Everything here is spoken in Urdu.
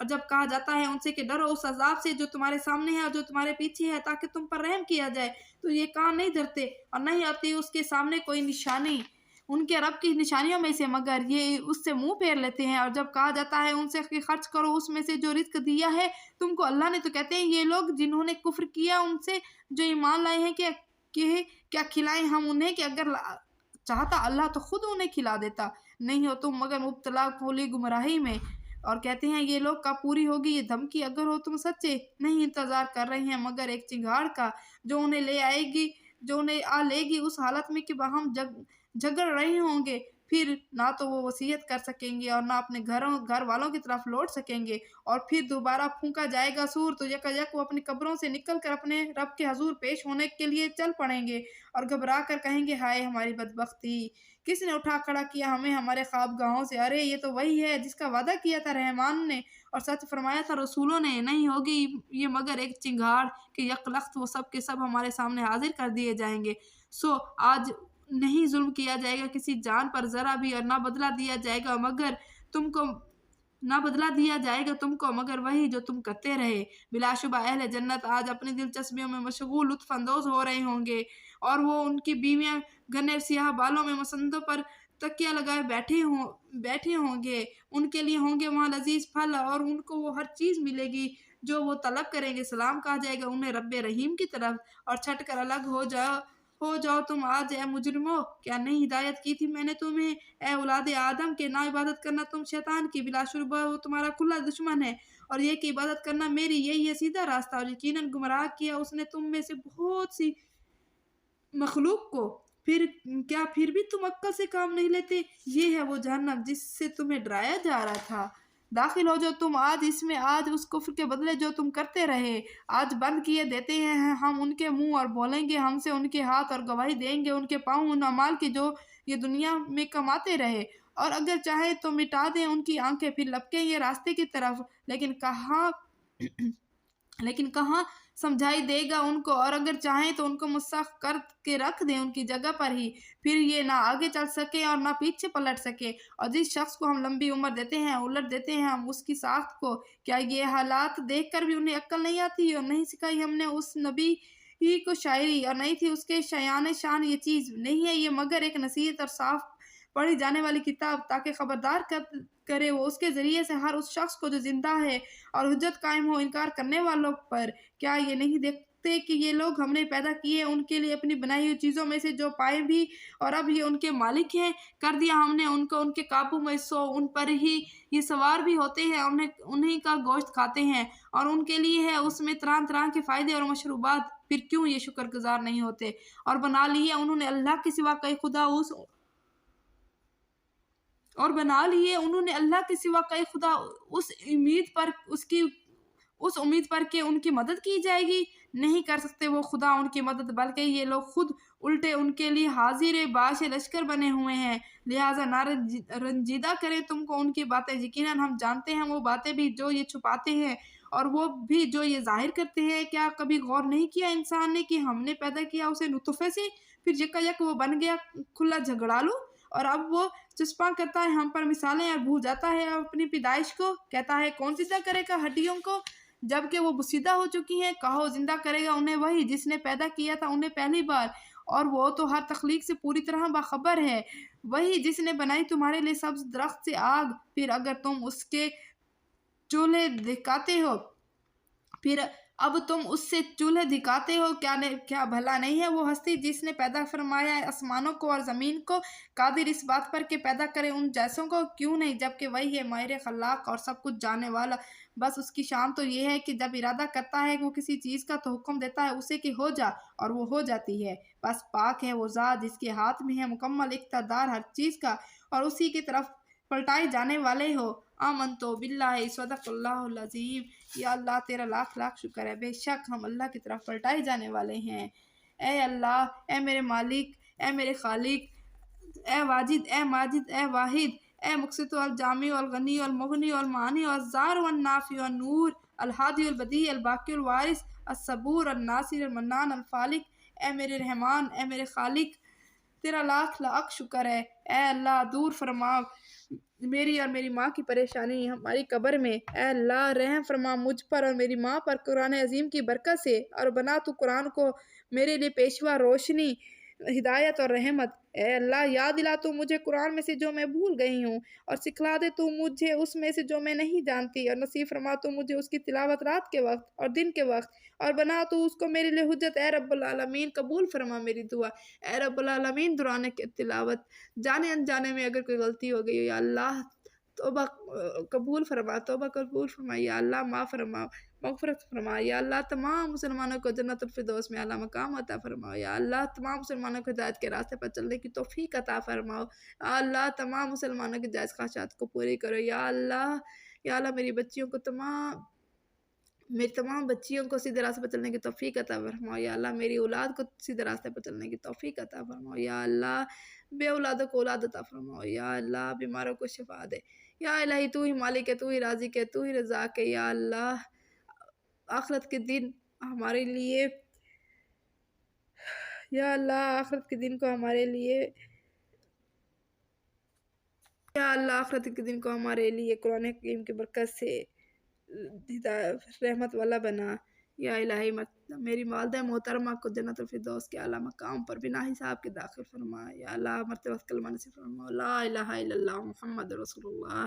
اور جب کہا جاتا ہے ان سے کہ ڈرو اس عذاب سے جو تمہارے سامنے ہے اور جو تمہارے پیچھے ہے تاکہ تم پر رحم کیا جائے، تو یہ کان نہیں دھرتے اور نہیں آتی اس کے سامنے کوئی نشانی ان کے رب کی نشانیوں میں سے، مگر یہ اس سے منہ پھیر لیتے ہیں۔ اور جب کہا جاتا ہے ان سے کہ خرچ کرو اس میں سے جو رزق دیا ہے تم کو اللہ نے، تو کہتے ہیں یہ لوگ جنہوں نے کفر کیا ان سے جو ایمان لائے ہیں کہ کیا کھلائیں ہم انہیں، کہ اگر چاہتا اللہ تو خود انہیں کھلا دیتا، نہیں ہو تم مگر مبتلا کھلی گمراہی میں۔ اور کہتے ہیں یہ لوگ کب پوری ہوگی یہ دھمکی، اگر ہو تم سچے، نہیں انتظار کر رہے ہیں مگر ایک چنگاڑ کا جو انہیں لے آئے گی، جو انہیں آ لے گی اس حالت میں کہ ہم جھگڑ رہے ہوں گے، پھر نہ تو وہ وصیت کر سکیں گے اور نہ اپنے گھر والوں کی طرف لوٹ سکیں گے، اور پھر دوبارہ پھونکا جائے گا سور تو یک وہ اپنی قبروں سے نکل کر اپنے رب کے حضور پیش ہونے کے لیے چل پڑیں گے اور گھبرا کر کہیں گے ہائے ہماری بدبختی، کس نے اٹھا کھڑا کیا ہمیں ہمارے خواب گاہوں سے، ارے یہ تو وہی ہے جس کا وعدہ کیا تھا رحمان نے اور سچ فرمایا تھا رسولوں نے، نہیں ہوگی یہ مگر ایک چنگاڑ کہ یک لخت وہ سب کے سب ہمارے سامنے حاضر کر دیے جائیں گے۔ سو آج نہیں ظلم کیا جائے گا کسی جان پر ذرا بھی، اور نہ بدلہ دیا جائے گا تم کو مگر وہی جو تم کرتے رہے۔ بلا شبہ اہل جنت آج اپنی دلچسپیوں میں مشغول لطف اندوز ہو رہے ہوں گے، اور وہ ان کی بیویاں گھنے سیاہ بالوں میں مسندوں پر تکیہ لگائے بیٹھے ہوں گے، ان کے لیے ہوں گے وہاں لذیذ پھل اور ان کو وہ ہر چیز ملے گی جو وہ طلب کریں گے۔ سلام کہا جائے گا انہیں رب رحیم کی طرف، اور چھٹ کر الگ ہو جاؤ تم آج اے مجرمو، کیا نہیں ہدایت کی تھی میں نے تمہیں اے اولاد آدم کے نا عبادت کرنا تم شیطان کی، بلا شبہ وہ تمہارا کھلا دشمن ہے، اور یہ کہ عبادت کرنا میری یہی ہے سیدھا راستہ، اور یقیناً گمراہ کیا اس نے تم میں سے بہت سی مخلوق کو، پھر بھی تم عقل سے کام نہیں لیتے، یہ ہے وہ جہنم جس سے تمہیں ڈرایا جا رہا تھا، داخل ہو جو تم آج اس میں، آج اس کفر کے بدلے جو تم کرتے رہے، آج بند کیے دیتے ہیں ہم ان کے منہ اور بولیں گے ہم سے ان کے ہاتھ، اور گواہی دیں گے ان کے پاؤں ان اعمال کی جو یہ دنیا میں کماتے رہے، اور اگر چاہے تو مٹا دیں ان کی آنکھیں پھر لپکیں یہ راستے کی طرف، لیکن کہاں سمجھائی دے گا ان کو، اور اگر چاہیں تو ان کو مسخ کر کے رکھ دیں ان کی جگہ پر ہی، پھر یہ نہ آگے چل سکے اور نہ پیچھے پلٹ سکے۔ اور جس شخص کو ہم لمبی عمر دیتے ہیں الٹ دیتے ہیں ہم اس کی ساخت کو، کیا یہ حالات دیکھ کر بھی انہیں عقل نہیں آتی، اور نہیں سکھائی ہم نے اس نبی ہی کو شاعری، اور نہیں تھی اس کے شان یہ چیز، نہیں ہے یہ مگر ایک نصیحت اور صاف پڑھی جانے والی کتاب، تاکہ خبردار کرے وہ اس کے ذریعے سے ہر اس شخص کو جو زندہ ہے اور حجت قائم ہو انکار کرنے والوں پر۔ کیا یہ نہیں دیکھتے کہ یہ لوگ ہم نے پیدا کیے ان کے لیے اپنی بنائی ہوئی چیزوں میں سے جو پائے بھی، اور اب یہ ان کے مالک ہیں، کر دیا ہم نے ان کو ان کے قابو میں، سو ان پر ہی یہ سوار بھی ہوتے ہیں، انہیں کا گوشت کھاتے ہیں، اور ان کے لیے ہے اس میں طرح طرح کے فائدے اور مشروبات، پھر کیوں یہ شکر گزار نہیں ہوتے؟ اور بنا لیے انہوں نے اللہ کے سوا کئی خدا اس امید پر کہ ان کی مدد کی جائے گی، نہیں کر سکتے وہ خدا ان کی مدد، بلکہ یہ لوگ خود الٹے ان کے لیے حاضر باش لشکر بنے ہوئے ہیں، لہٰذا نہ رنجیدہ کریں تم کو ان کی باتیں، یقیناً ہم جانتے ہیں وہ باتیں بھی جو یہ چھپاتے ہیں اور وہ بھی جو یہ ظاہر کرتے ہیں۔ کیا کبھی غور نہیں کیا انسان نے کہ ہم نے پیدا کیا اسے نطفے سے، پھر یک وہ بن گیا کھلا جھگڑالو، اور اب وہ چسپاں کرتا ہے ہم پر مثالیں اور بھول جاتا ہے اپنی پیدائش کو، کہتا ہے کون زندہ کرے گا ہڈیوں کو جبکہ وہ بسیدہ ہو چکی ہیں، کہو زندہ کرے گا انہیں وہی جس نے پیدا کیا تھا انہیں پہلی بار، اور وہ تو ہر تخلیق سے پوری طرح باخبر ہے، وہی جس نے بنائی تمہارے لیے سبز درخت سے آگ، پھر اگر تم اس کے چولہے دکھاتے ہو کیا بھلا نہیں ہے وہ ہستی جس نے پیدا فرمایا ہے آسمانوں کو اور زمین کو، قادر اس بات پر کہ پیدا کرے ان جیسوں کو، کیوں نہیں، جبکہ وہی ہے ماہر خلاق اور سب کچھ جاننے والا، بس اس کی شان تو یہ ہے کہ جب ارادہ کرتا ہے وہ کسی چیز کا تو حکم دیتا ہے اسے کہ ہو جا، اور وہ ہو جاتی ہے، بس پاک ہے وہ ذات جس کے ہاتھ میں ہے مکمل اقتدار ہر چیز کا، اور اسی کی طرف پلٹائے جانے والے ہو۔ آمنتو باللہ، صدق اللہ العظیم۔ یا اللہ تیرا لاکھ لاکھ شکر ہے، بے شک ہم اللہ کی طرف پلٹائے جانے والے ہیں۔ اے اللہ، اے میرے مالک، اے میرے خالق، اے واجد، اے ماجد، اے واحد، اے مقسط الجامع الغنی المغنی المعانی الزار والنافع النور الہادی البدیع الباقی الوارث الصبور الناصر المنان الفالق، اے میرے رحمان، اے میرے خالق، تیرا لاکھ لاکھ شکر ہے۔ اے اللہ، دور فرما میری اور میری ماں کی پریشانی ہماری قبر میں، اے اللہ رحم فرما مجھ پر اور میری ماں پر قرآن عظیم کی برکت سے، اور بنا تو قرآن کو میرے لیے پیشوا روشنی، ہدایت اور رحمت۔ اے اللہ یاد دلا تو مجھے قرآن میں سے جو میں بھول گئی ہوں، اور سکھلا دے تو مجھے اس میں سے جو میں نہیں جانتی، اور نصیب فرما تو مجھے اس کی تلاوت رات کے وقت اور دن کے وقت، اور بنا تو اس کو میرے لیے حجت۔ اے رب العالمین قبول فرما میری دعا۔ اے رب العالمین دوران کے تلاوت جانے انجانے میں اگر کوئی غلطی ہو گئی ہو، یا اللہ توبہ قبول فرما، توبہ قبول فرما، یا اللہ معاف فرما، مغفرت فرما، یا اللہ تمام مسلمانوں کو جنت الفردوس میں اعلیٰ مقام عطا فرماؤ، یا اللہ تمام مسلمانوں کو ہدایت کے راستے پر چلنے کی توفیق عطا فرماؤ، یا اللہ تمام مسلمانوں کی جائز خواہشات کو پوری کرو، یا اللہ، یا اللہ میری تمام بچیوں کو سیدھے راستے پر چلنے کی توفیق عطا فرماؤ، یا اللہ میری اولاد کو سیدھے راستے پر چلنے کی توفیق عطا فرماؤ، یا اللہ بے اولادوں کو اولاد عطا فرماؤ، یا اللہ بیماروں کو شفا دے، یا الہی تو ہی مالک ہے، تو ہی رازق ہے، تو ہی رزاق ہے، یا اللہ آخرت کے دن ہمارے لیے، یا اللہ آخرت کے دن کو ہمارے لیے، یا اللہ آخرت کے دن کو ہمارے لیے قرآن حکیم کی برکت سے رحمت والا بنا، یا الہی میری والدہ محترمہ کو جنت الفردوس کے اعلیٰ مقام پر بنا حساب کے داخل فرما، یا اللہ مرتے وقت کلمہ نصیب فرما، لا الہ الا اللہ محمد رسول اللہ۔